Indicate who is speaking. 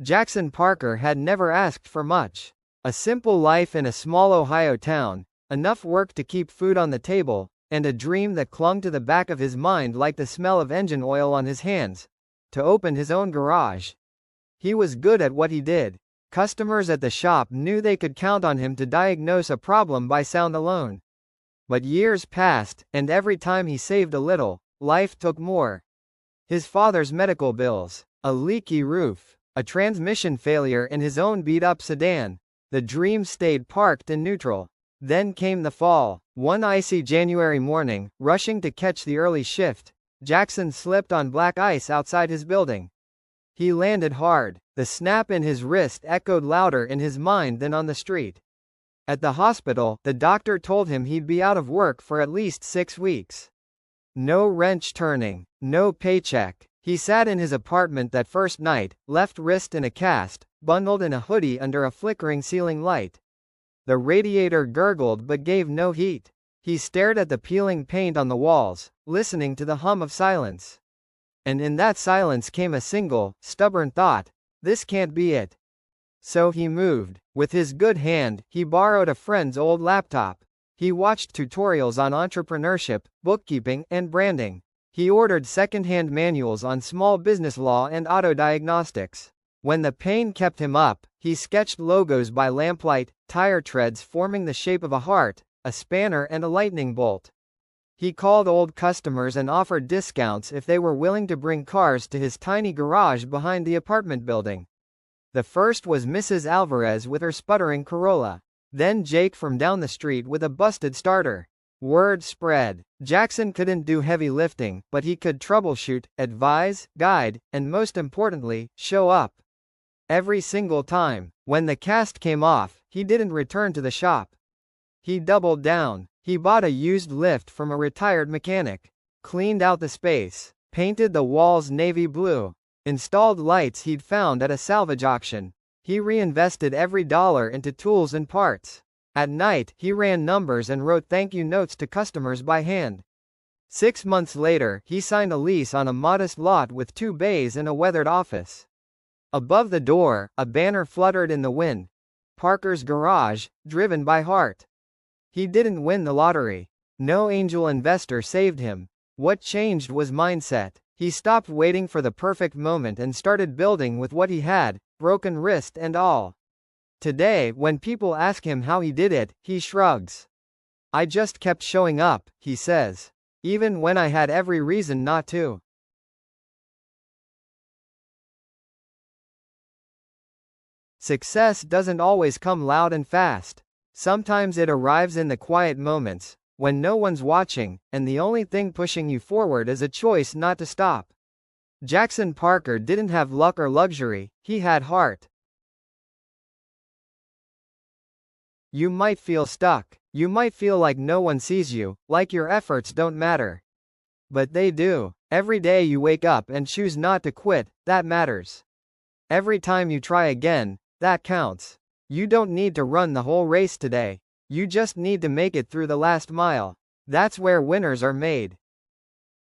Speaker 1: Jackson Parker had never asked for much. A simple life in a small Ohio town, enough work to keep food on the table, and a dream that clung to the back of his mind like the smell of engine oil on his hands: to open his own garage. He was good at what he did. Customers at the shop knew they could count on him to diagnose a problem by sound alone. But years passed, and every time he saved a little, life took more. His father's medical bills, a leaky roof, a transmission failure in his own beat-up sedan. The dream stayed parked in neutral. Then came the fall. One icy January morning, rushing to catch the early shift, Jackson slipped on black ice outside his building. He landed hard. The snap in his wrist echoed louder in his mind than on the street. At the hospital, the doctor told him he'd be out of work for at least 6 weeks. No wrench turning, no paycheck. He sat in his apartment that first night, left wrist in a cast, bundled in a hoodie under a flickering ceiling light. The radiator gurgled but gave no heat. He stared at the peeling paint on the walls, listening to the hum of silence. And in that silence came a single, stubborn thought: this can't be it. So he moved. With his good hand, he borrowed a friend's old laptop. He watched tutorials on entrepreneurship, bookkeeping, and branding. He ordered second-hand manuals on small business law and auto diagnostics. When the pain kept him up, he sketched logos by lamplight, tire treads forming the shape of a heart, a spanner and a lightning bolt. He called old customers and offered discounts if they were willing to bring cars to his tiny garage behind the apartment building. The first was Mrs. Alvarez with her sputtering Corolla. Then Jake from down the street with a busted starter. Word spread. Jackson couldn't do heavy lifting, but he could troubleshoot, advise, guide, and most importantly, show up. Every single time. When the cast came off, he didn't return to the shop. He doubled down. He bought a used lift from a retired mechanic, cleaned out the space, painted the walls navy blue, installed lights he'd found at a salvage auction. He reinvested every dollar into tools and parts. At night, he ran numbers and wrote thank you notes to customers by hand. 6 months later, he signed a lease on a modest lot with 2 bays and a weathered office. Above the door, a banner fluttered in the wind: Parker's Garage, driven by heart. He didn't win the lottery. No angel investor saved him. What changed was mindset. He stopped waiting for the perfect moment and started building with what he had, broken wrist and all. Today, when people ask him how he did it, he shrugs. I just kept showing up, he says. Even when I had every reason not to. Success doesn't always come loud and fast. Sometimes it arrives in the quiet moments, when no one's watching, and the only thing pushing you forward is a choice not to stop. Jackson Parker didn't have luck or luxury, he had heart. You might feel stuck. You might feel like no one sees you, like your efforts don't matter. But they do. Every day you wake up and choose not to quit, that matters. Every time you try again, that counts. You don't need to run the whole race today. You just need to make it through the last mile. That's where winners are made.